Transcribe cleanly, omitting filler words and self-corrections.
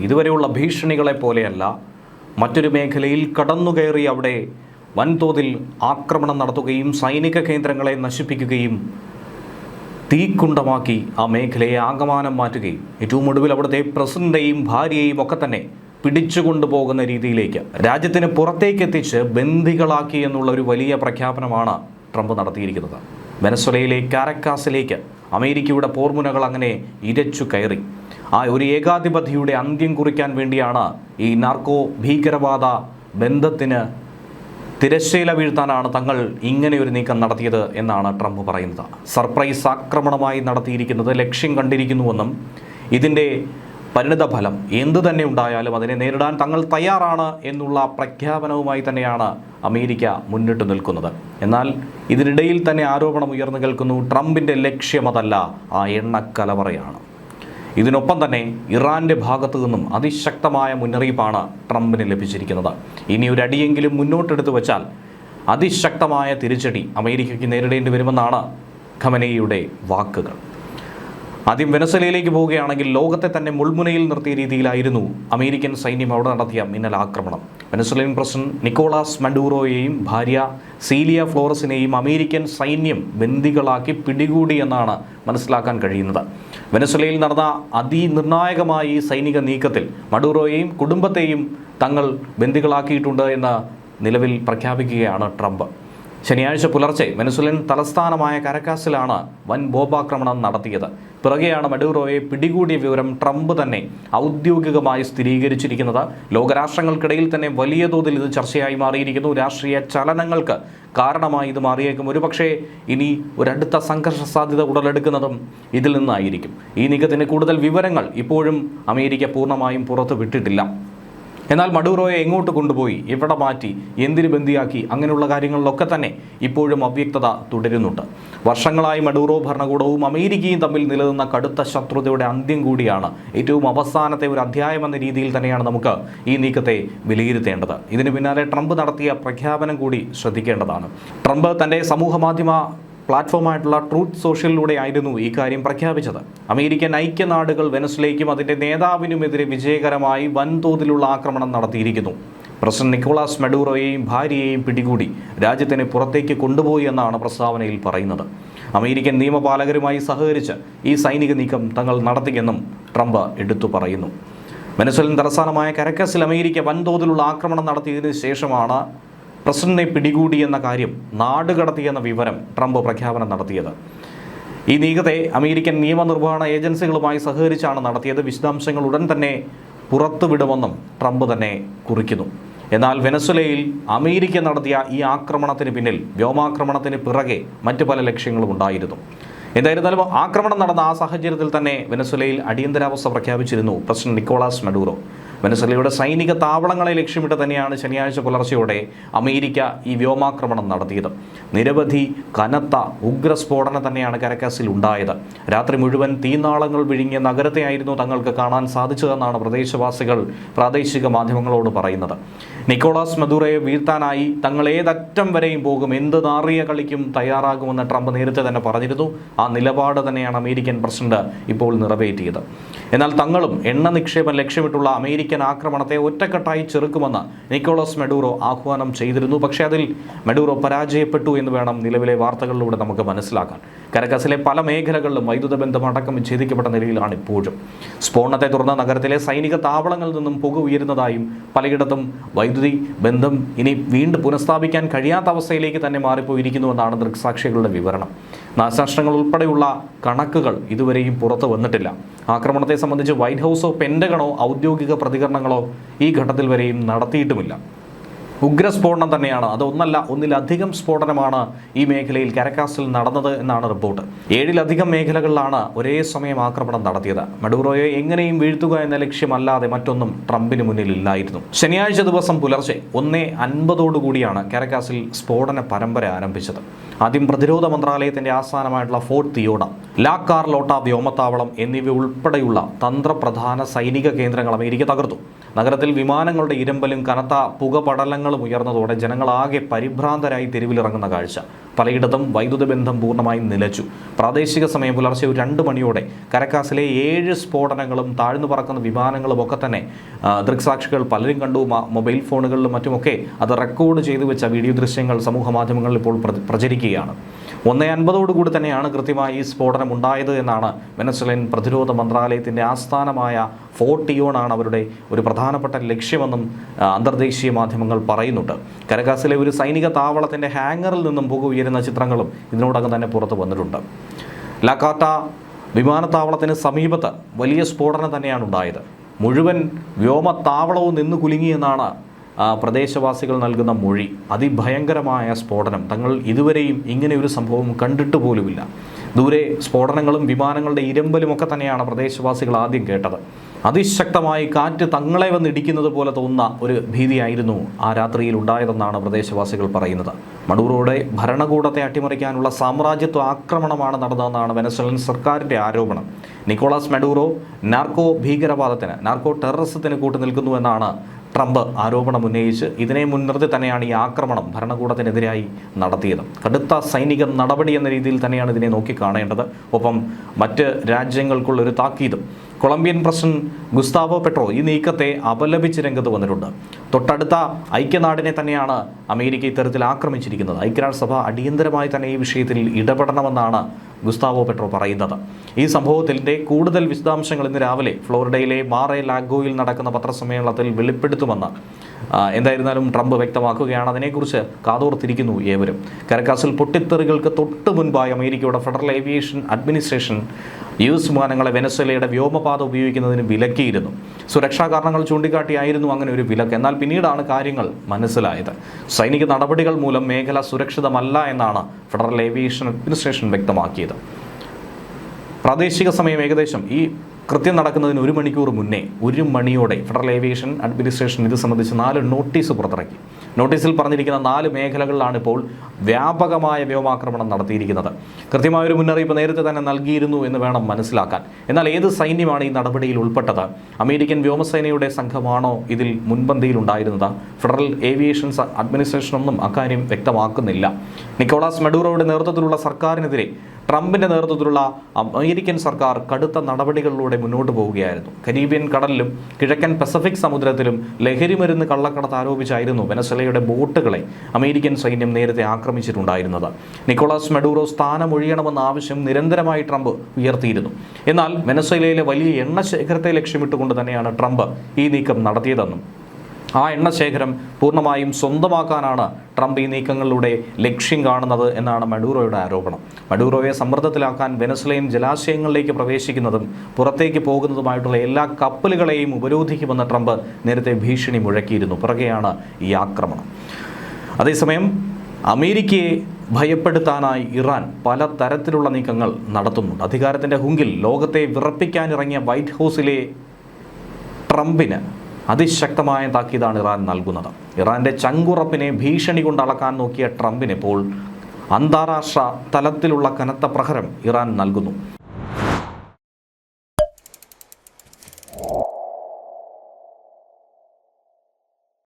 ഇതുവരെയുള്ള ഭീഷണികളെ പോലെയല്ല, മറ്റൊരു മേഖലയിൽ കടന്നുകയറി അവിടെ വൻതോതിൽ ആക്രമണം നടത്തുകയും സൈനിക കേന്ദ്രങ്ങളെ നശിപ്പിക്കുകയും തീക്കുണ്ടമാക്കി ആ മേഖലയെ ആകമാനം മാറ്റുകയും ഏറ്റവും ഒടുവിൽ അവിടുത്തെ പ്രസിഡന്റിനെയും ഭാര്യയെയും ഒക്കെ തന്നെ പിടിച്ചുകൊണ്ടുപോകുന്ന രീതിയിലേക്ക് രാജ്യത്തിന് പുറത്തേക്ക് എത്തിച്ച് ബന്ദികളാക്കി എന്നുള്ള ഒരു വലിയ പ്രഖ്യാപനമാണ് ട്രംപ് നടത്തിയിരിക്കുന്നത്. വെനസ്വേലയിലെ കാരക്കാസിലേക്ക് അമേരിക്കയുടെ പോർമുനകൾ അങ്ങനെ ഇരച്ചു കയറി. ആ ഒരു ഏകാധിപതിയുടെ അന്ത്യം കുറിക്കാൻ വേണ്ടിയാണ് ഈ നാർക്കോ ഭീകരവാദ ബന്ധത്തിന് തിരശ്ശീല വീഴ്ത്താനാണ് തങ്ങൾ ഇങ്ങനെ ഒരു നീക്കം നടത്തിയത് എന്നാണ് ട്രംപ് പറയുന്നത്. സർപ്രൈസ് ആക്രമണമായി നടത്തിയിരിക്കുന്നത് ലക്ഷ്യം കണ്ടിരിക്കുന്നുവെന്നും ഇതിൻ്റെ പരിണിതഫലം എന്തു തന്നെ ഉണ്ടായാലും അതിനെ നേരിടാൻ തങ്ങൾ തയ്യാറാണ് എന്നുള്ള പ്രഖ്യാപനവുമായി തന്നെയാണ് അമേരിക്ക മുന്നിട്ട് നിൽക്കുന്നത്. എന്നാൽ ഇതിനിടയിൽ തന്നെ ആരോപണം ഉയർന്നു കേൾക്കുന്നു, ട്രംപിൻ്റെ ലക്ഷ്യം അതല്ല, ആ എണ്ണക്കലവറയാണ്. ഇതിനൊപ്പം തന്നെ ഇറാൻ്റെ ഭാഗത്തു നിന്നും അതിശക്തമായ മുന്നറിയിപ്പാണ് ട്രംപിന് ലഭിച്ചിരിക്കുന്നത്. ഇനി ഒരു അടിയെങ്കിലും മുന്നോട്ടെടുത്ത് വച്ചാൽ അതിശക്തമായ തിരിച്ചടി അമേരിക്കയ്ക്ക് നേരിടേണ്ടി വരുമെന്നാണ് ഖമനേയിയുടെ വാക്കുകൾ. ആദ്യം വെനസ്വേലയിലേക്ക് പോവുകയാണെങ്കിൽ ലോകത്തെ തന്നെ മുൾമുനയിൽ നിർത്തിയ രീതിയിലായിരുന്നു അമേരിക്കൻ സൈന്യം അവിടെ നടത്തിയ മിന്നൽ ആക്രമണം. വെനസ്വേലൻ പ്രസിഡന്റ് നിക്കോളാസ് മഡൂറോയെയും ഭാര്യ സീലിയ ഫ്ലോറസിനെയും അമേരിക്കൻ സൈന്യം ബന്ദികളാക്കി പിടികൂടി എന്നാണ് മനസ്സിലാക്കാൻ കഴിയുന്നത്. വെനസ്വേലയിൽ നടന്ന അതിനിർണായകമായ ഈ സൈനിക നീക്കത്തിൽ മഡൂറോയെയും കുടുംബത്തെയും തങ്ങൾ ബന്ദികളാക്കിയിട്ടുണ്ട് എന്ന് നിലവിൽ പ്രഖ്യാപിക്കുകയാണ് ട്രംപ്. ശനിയാഴ്ച പുലർച്ചെ വെനസ്വേലൻ തലസ്ഥാനമായ കരക്കാസിലാണ് വൻ ബോംബാക്രമണം നടത്തിയത്. പിറകെയാണ് മഡൂറോയെ പിടികൂടിയ വിവരം ട്രംപ് തന്നെ ഔദ്യോഗികമായി സ്ഥിരീകരിച്ചിരിക്കുന്നത്. ലോകരാഷ്ട്രങ്ങൾക്കിടയിൽ തന്നെ വലിയ തോതിൽ ഇത് ചർച്ചയായി മാറിയിരിക്കുന്നു. രാഷ്ട്രീയ ചലനങ്ങൾക്ക് കാരണമായി ഇത് മാറിയേക്കും. ഒരുപക്ഷേ ഇനി ഒരടുത്ത സംഘർഷ സാധ്യത ഉടലെടുക്കുന്നതും ഇതിൽ നിന്നായിരിക്കും. ഈ നീക്കത്തിന് കൂടുതൽ വിവരങ്ങൾ ഇപ്പോഴും അമേരിക്ക പൂർണ്ണമായും പുറത്തു വിട്ടിട്ടില്ല. എന്നാൽ മഡൂറോയെ എങ്ങോട്ട് കൊണ്ടുപോയി, എവിടെ മാറ്റി, എന്തിന് ബന്ദിയാക്കി, അങ്ങനെയുള്ള കാര്യങ്ങളിലൊക്കെ തന്നെ ഇപ്പോഴും അവ്യക്തത തുടരുന്നുണ്ട്. വർഷങ്ങളായി മഡൂറോ ഭരണകൂടവും അമേരിക്കയും തമ്മിൽ നിലനിന്ന കടുത്ത ശത്രുതയുടെ അന്ത്യം കൂടിയാണ്. ഏറ്റവും അവസാനത്തെ ഒരു അധ്യായം എന്ന രീതിയിൽ തന്നെയാണ് നമുക്ക് ഈ നീക്കത്തെ വിലയിരുത്തേണ്ടത്. ഇതിന് പിന്നാലെ ട്രംപ് നടത്തിയ പ്രഖ്യാപനം കൂടി ശ്രദ്ധിക്കേണ്ടതാണ്. ട്രംപ് തൻ്റെ സമൂഹമാധ്യമ പ്ലാറ്റ്ഫോമായിട്ടുള്ള ട്രൂത്ത് സോഷ്യലിലൂടെ ആയിരുന്നു ഈ കാര്യം പ്രഖ്യാപിച്ചത്. അമേരിക്കൻ ഐക്യനാടുകൾ വെനസ്വേലയ്ക്കും അതിൻ്റെ നേതാവിനുമെതിരെ വിജയകരമായി വൻതോതിലുള്ള ആക്രമണം നടത്തിയിരിക്കുന്നു. പ്രസിഡന്റ് നിക്കോളാസ് മഡൂറോയെയും ഭാര്യയെയും പിടികൂടി രാജ്യത്തിന് പുറത്തേക്ക് കൊണ്ടുപോയി എന്നാണ് പ്രസ്താവനയിൽ പറയുന്നത്. അമേരിക്കൻ നിയമപാലകരുമായി സഹകരിച്ച് ഈ സൈനിക നീക്കം തങ്ങൾ നടത്തിയെന്നും ട്രംപ് എടുത്തു പറയുന്നു. വെനസ്വേലൻ തലസ്ഥാനമായ കരക്കാസിൽ അമേരിക്ക വൻതോതിലുള്ള ആക്രമണം നടത്തിയതിനു ശേഷമാണ് പ്രസിഡന്റിനെ പിടികൂടിയെന്ന കാര്യം, നാടുകടത്തിയെന്ന വിവരം ട്രംപ് പ്രഖ്യാപനം നടത്തിയത്. ഈ നീക്കത്തെ അമേരിക്കൻ നിയമനിർവഹണ ഏജൻസികളുമായി സഹകരിച്ചാണ് നടത്തിയത്. വിശദാംശങ്ങൾ ഉടൻ തന്നെ പുറത്തുവിടുമെന്നും ട്രംപ് തന്നെ കുറിക്കുന്നു. എന്നാൽ വെനസ്വേലയിൽ അമേരിക്ക നടത്തിയ ഈ ആക്രമണത്തിന് പിന്നിൽ, വ്യോമാക്രമണത്തിന് പിറകെ മറ്റു പല ലക്ഷ്യങ്ങളും ഉണ്ടായിരുന്നു. എന്തായിരുന്നാലും ആക്രമണം നടന്ന ആ സാഹചര്യത്തിൽ തന്നെ വെനസ്വേലയിൽ അടിയന്തരാവസ്ഥ പ്രഖ്യാപിച്ചിരുന്നു പ്രസിഡന്റ് നിക്കോളാസ് മഡൂറോ. വെനസ്വേലയുടെ സൈനിക താവളങ്ങളെ ലക്ഷ്യമിട്ട് തന്നെയാണ് ശനിയാഴ്ച പുലർച്ചെയോടെ അമേരിക്ക ഈ വ്യോമാക്രമണം നടത്തിയത്. നിരവധി കനത്ത ഉഗ്രസ്ഫോടനം തന്നെയാണ് കരക്കാസിൽ ഉണ്ടായത്. രാത്രി മുഴുവൻ തീനാളങ്ങൾ വിഴുങ്ങിയ നഗരത്തെയായിരുന്നു തങ്ങൾക്ക് കാണാൻ സാധിച്ചതെന്നാണ് പ്രദേശവാസികൾ പ്രാദേശിക മാധ്യമങ്ങളോട് പറയുന്നത്. നിക്കോളാസ് മഡൂറോയെ വീഴ്ത്താനായി തങ്ങൾ ഏതറ്റം വരെയും പോകും, എന്ത് നാറിയ കളിക്കും തയ്യാറാകുമെന്ന് ട്രംപ് നേരത്തെ തന്നെ പറഞ്ഞിരുന്നു. ആ നിലപാട് തന്നെയാണ് അമേരിക്കൻ പ്രസിഡന്റ് ഇപ്പോൾ നിറവേറ്റിയത്. എന്നാൽ തങ്ങളും എണ്ണ നിക്ഷേപം ലക്ഷ്യമിട്ടുള്ള അമേരിക്കൻ ആക്രമണത്തെ ഒറ്റക്കെട്ടായി ചെറുക്കുമെന്ന് നിക്കോളാസ് മഡൂറോ ആഹ്വാനം ചെയ്തിരുന്നു. പക്ഷേ അതിൽ മഡൂറോ പരാജയപ്പെട്ടു എന്ന് വേണം നിലവിലെ വാർത്തകളിലൂടെ നമുക്ക് മനസ്സിലാക്കാൻ. കരക്കാസിലെ പല മേഖലകളിലും വൈദ്യുത ബന്ധം അടക്കം വിച്ഛേദിക്കപ്പെട്ട നിലയിലാണ് ഇപ്പോഴും. സ്ഫോടനത്തെ തുടർന്ന് നഗരത്തിലെ സൈനിക താവളങ്ങളിൽ നിന്നും പുക ഉയരുന്നതായും പലയിടത്തും വൈദ്യുതി ബന്ധം ഇനി വീണ്ടും പുനഃസ്ഥാപിക്കാൻ കഴിയാത്ത അവസ്ഥയിലേക്ക് തന്നെ മാറിപ്പോയിരിക്കുന്നുവെന്നാണ് ദൃക്സാക്ഷികളുടെ വിവരണം. നാശനഷ്ടങ്ങൾ ഉൾപ്പെടെയുള്ള കണക്കുകൾ ഇതുവരെയും പുറത്തു വന്നിട്ടില്ല. ആക്രമണത്തെ സംബന്ധിച്ച് വൈറ്റ് ഹൗസോ പെൻറ്റഗണോ ഔദ്യോഗിക പ്രതികരണങ്ങളോ ഈ ഘട്ടത്തിൽ വരെയും നടത്തിയിട്ടുമില്ല. ഉഗ്രസ്ഫോടനം തന്നെയാണ്, അതൊന്നല്ല ഒന്നിലധികം സ്ഫോടനമാണ് ഈ മേഖലയിൽ കരക്കാസിൽ നടന്നത് എന്നാണ് റിപ്പോർട്ട്. 7-ലധികം മേഖലകളിലാണ് ഒരേ സമയം ആക്രമണം നടത്തിയത്. മഡൂറോയെ എങ്ങനെയും വീഴ്ത്തുക എന്ന ലക്ഷ്യമല്ലാതെ മറ്റൊന്നും ട്രംപിന് മുന്നിൽ ഇല്ലായിരുന്നു. ശനിയാഴ്ച ദിവസം പുലർച്ചെ 1:50 കരക്കാസിൽ സ്ഫോടന പരമ്പര ആരംഭിച്ചത്. ആദ്യം പ്രതിരോധ മന്ത്രാലയത്തിന്റെ ആസ്ഥാനമായിട്ടുള്ള ഫോർട്ട് തിയോഡ, ലാ കാർലോട്ട വ്യോമത്താവളം എന്നിവ ഉൾപ്പെടെയുള്ള തന്ത്രപ്രധാന സൈനിക കേന്ദ്രങ്ങൾ അമേരിക്ക തകർത്തു. നഗരത്തിൽ വിമാനങ്ങളുടെ ഇരമ്പലും കനത്ത പുകപടലങ്ങളും ഉയർന്നതോടെ ജനങ്ങളാകെ പരിഭ്രാന്തരായി തെരുവിലിറങ്ങുന്ന കാഴ്ച. പലയിടത്തും വൈദ്യുത ബന്ധം പൂർണ്ണമായും നിലച്ചു. പ്രാദേശിക സമയം പുലർച്ചെ 2 മണിയോടെ കരക്കാസിലെ 7 സ്ഫോടനങ്ങളും താഴ്ന്നു പറക്കുന്ന വിമാനങ്ങളും ഒക്കെ തന്നെ ദൃക്സാക്ഷികൾ പലരും കണ്ടു. മൊബൈൽ ഫോണുകളിലും മറ്റുമൊക്കെ അത് റെക്കോർഡ് ചെയ്തു വെച്ച വീഡിയോ ദൃശ്യങ്ങൾ സമൂഹ മാധ്യമങ്ങളിൽ ഇപ്പോൾ പ്രചരിക്കുകയാണ്. 1:50 തന്നെയാണ് കൃത്യമായി ഈ സ്ഫോടനം ഉണ്ടായത് എന്നാണ് വെനസ്വേലൻ പ്രതിരോധ മന്ത്രാലയത്തിൻ്റെ ആസ്ഥാനമായ ഫോർട്ട് ഇയോണാണ് അവരുടെ ഒരു പ്രധാനപ്പെട്ട ലക്ഷ്യമെന്നും അന്തർദേശീയ മാധ്യമങ്ങൾ പറയുന്നുണ്ട്. കരകാസിലെ ഒരു സൈനിക താവളത്തിൻ്റെ ഹാങ്ങറിൽ നിന്നും പുക ഉയരുന്ന ചിത്രങ്ങളും ഇതിനോടകം തന്നെ പുറത്തു വന്നിട്ടുണ്ട്. ലാക്കാട്ട വിമാനത്താവളത്തിന് സമീപത്ത് വലിയ സ്ഫോടനം തന്നെയാണ് ഉണ്ടായത്. മുഴുവൻ വ്യോമത്താവളവും നിന്ന് കുലുങ്ങിയെന്നാണ് പ്രദേശവാസികൾ നൽകുന്ന മൊഴി. അതിഭയങ്കരമായ സ്ഫോടനം. തങ്ങൾ ഇതുവരെയും ഇങ്ങനെ ഒരു സംഭവം കണ്ടിട്ട് പോലുമില്ല. ദൂരെ സ്ഫോടനങ്ങളും വിമാനങ്ങളുടെ ഇരമ്പലുമൊക്കെ തന്നെയാണ് പ്രദേശവാസികൾ ആദ്യം കേട്ടത്. അതിശക്തമായി കാറ്റ് തങ്ങളെ വന്നിടിക്കുന്നത് പോലെ തോന്നുന്ന ഒരു ഭീതിയായിരുന്നു ആ രാത്രിയിൽ ഉണ്ടായതെന്നാണ് പ്രദേശവാസികൾ പറയുന്നത്. മഡൂറോയുടെ ഭരണകൂടത്തെ അട്ടിമറിക്കാനുള്ള സാമ്രാജ്യത്വ ആക്രമണമാണ് നടന്നതെന്നാണ് വെനസ്വേലൻ സർക്കാരിൻ്റെ ആരോപണം. നിക്കോളാസ് മഡൂറോ നാർക്കോ ഭീകരവാദത്തിന്, നാർക്കോ ടെററിസത്തിന് കൂട്ടുനിൽക്കുന്നുവെന്നാണ് ട്രംപ് ആരോപണം ഉന്നയിച്ച് ഇതിനെ മുൻനിർത്തി തന്നെയാണ് ഈ ആക്രമണം ഭരണകൂടത്തിനെതിരായി നടത്തിയത്. കടുത്ത സൈനിക നടപടി എന്ന രീതിയിൽ തന്നെയാണ് ഇതിനെ നോക്കിക്കാണേണ്ടത്. ഒപ്പം മറ്റ് രാജ്യങ്ങൾക്കുള്ളൊരു താക്കീതും. കൊളംബിയൻ പ്രസിഡന്റ് ഗുസ്താവോ പെട്രോ ഈ നീക്കത്തെ അപലപിച്ച് രംഗത്ത് വന്നിട്ടുണ്ട്. തൊട്ടടുത്ത ഐക്യനാടിനെ തന്നെയാണ് അമേരിക്ക ഇത്തരത്തിൽ ആക്രമിച്ചിരിക്കുന്നത്. ഐക്യരാഷ്ട്രസഭ അടിയന്തരമായി തന്നെ ഈ വിഷയത്തിൽ ഇടപെടണമെന്നാണ് ഗുസ്താവോ പെട്രോ പറയുന്നത്. ഈ സംഭവത്തിൻ്റെ കൂടുതൽ വിശദാംശങ്ങൾ ഇന്ന് രാവിലെ ഫ്ലോറിഡയിലെ മാറെ ലാഗോയിൽ നടക്കുന്ന പത്രസമ്മേളനത്തിൽ വെളിപ്പെടുത്തുമെന്ന് എന്തായിരുന്നാലും ട്രംപ് വ്യക്തമാക്കുകയാണ്. അതിനെക്കുറിച്ച് കാതോർത്തിരിക്കുന്നു ഏവരും. കരക്കാസിൽ പൊട്ടിത്തെറികൾക്ക് തൊട്ട് മുൻപായി അമേരിക്കയുടെ ഫെഡറൽ ഏവിയേഷൻ അഡ്മിനിസ്ട്രേഷൻ US വിമാനങ്ങളെ വെനസ്വേലയുടെ വ്യോമപാത ഉപയോഗിക്കുന്നതിന് വിലക്കിയിരുന്നു. സുരക്ഷാ കാരണങ്ങൾ ചൂണ്ടിക്കാട്ടിയായിരുന്നു അങ്ങനെ ഒരു വിലക്ക്. എന്നാൽ പിന്നീടാണ് കാര്യങ്ങൾ മനസ്സിലായത്. സൈനിക നടപടികൾ മൂലം മേഖല സുരക്ഷിതമല്ല എന്നാണ് ഫെഡറൽ ഏവിയേഷൻ അഡ്മിനിസ്ട്രേഷൻ വ്യക്തമാക്കിയത്. പ്രാദേശിക സമയം ഏകദേശം ഈ കൃത്യം നടക്കുന്നതിന് 1 മണിക്കൂർ മുന്നേ 1 മണിയോടെ ഫെഡറൽ ഏവിയേഷൻ അഡ്മിനിസ്ട്രേഷൻ ഇത് സംബന്ധിച്ച് 4 നോട്ടീസ് പുറത്തിറക്കി. നോട്ടീസിൽ പറഞ്ഞിരിക്കുന്ന 4 മേഖലകളിലാണ് ഇപ്പോൾ വ്യാപകമായ വ്യോമാക്രമണം നടത്തിയിരിക്കുന്നത്. കൃത്യമായൊരു മുന്നറിയിപ്പ് നേരത്തെ തന്നെ നൽകിയിരുന്നു എന്ന് വേണം മനസ്സിലാക്കാൻ. എന്നാൽ ഏത് സൈന്യമാണ് ഈ നടപടിയിൽ ഉൾപ്പെട്ടത്? അമേരിക്കൻ വ്യോമസേനയുടെ സംഘമാണോ ഇതിൽ മുൻപന്തിയിലുണ്ടായിരുന്നത്? ഫെഡറൽ ഏവിയേഷൻ അഡ്മിനിസ്ട്രേഷനൊന്നും അക്കാര്യം വ്യക്തമാക്കുന്നില്ല. നിക്കോളാസ് മഡൂറോയുടെ നേതൃത്വത്തിലുള്ള സർക്കാരിനെതിരെ ട്രംപിൻ്റെ നേതൃത്വത്തിലുള്ള അമേരിക്കൻ സർക്കാർ കടുത്ത നടപടികളിലൂടെ മുന്നോട്ട് പോവുകയായിരുന്നു. കരീബിയൻ കടലിലും കിഴക്കൻ പസഫിക് സമുദ്രത്തിലും ലഹരിമരുന്ന് കള്ളക്കടത്ത് ആരോപിച്ചായിരുന്നു വെനസ്വേലയുടെ ബോട്ടുകളെ അമേരിക്കൻ സൈന്യം നേരത്തെ ആക്രമിച്ചിട്ടുണ്ടായിരുന്നത്. നിക്കോളാസ് മഡൂറോ സ്ഥാനമൊഴിയണമെന്ന ആവശ്യം നിരന്തരമായി ട്രംപ് ഉയർത്തിയിരുന്നു. എന്നാൽ വെനസ്വേലയിലെ വലിയ എണ്ണ ശേഖരത്തെ ലക്ഷ്യമിട്ടുകൊണ്ട് തന്നെയാണ് ട്രംപ് ഈ നീക്കം നടത്തിയതെന്നും ആ എണ്ണശേഖരം പൂർണ്ണമായും സ്വന്തമാക്കാനാണ് ട്രംപ് ഈ നീക്കങ്ങളിലൂടെ ലക്ഷ്യം കാണുന്നത് എന്നാണ് മഡൂറോയുടെ ആരോപണം. മഡൂറോയെ സമ്മർദ്ദത്തിലാക്കാൻ വെനസ്വേലൻ ജലാശയങ്ങളിലേക്ക് പ്രവേശിക്കുന്നതും പുറത്തേക്ക് പോകുന്നതുമായിട്ടുള്ള എല്ലാ കപ്പലുകളെയും ഉപരോധിക്കുമെന്ന് ട്രംപ് നേരത്തെ ഭീഷണി മുഴക്കിയിരുന്നു. പുറകെയാണ് ഈ ആക്രമണം. അതേസമയം അമേരിക്കയെ ഭയപ്പെടുത്താനായി ഇറാൻ പല തരത്തിലുള്ള നീക്കങ്ങൾ നടത്തുന്നുണ്ട്. അധികാരത്തിൻ്റെ ഹുങ്കിൽ ലോകത്തെ വിറപ്പിക്കാനിറങ്ങിയ വൈറ്റ് ഹൗസിലെ ട്രംപിന് അതിശക്തമായ താക്കീതാണ് ഇറാൻ നൽകുന്നത്. ഇറാൻ്റെ ചങ്കുറപ്പിനെ ഭീഷണി കൊണ്ട് അളക്കാൻ നോക്കിയ ട്രംപിന് ഇപ്പോൾ അന്താരാഷ്ട്ര തലത്തിലുള്ള കനത്ത പ്രഹരം ഇറാൻ നൽകുന്നു.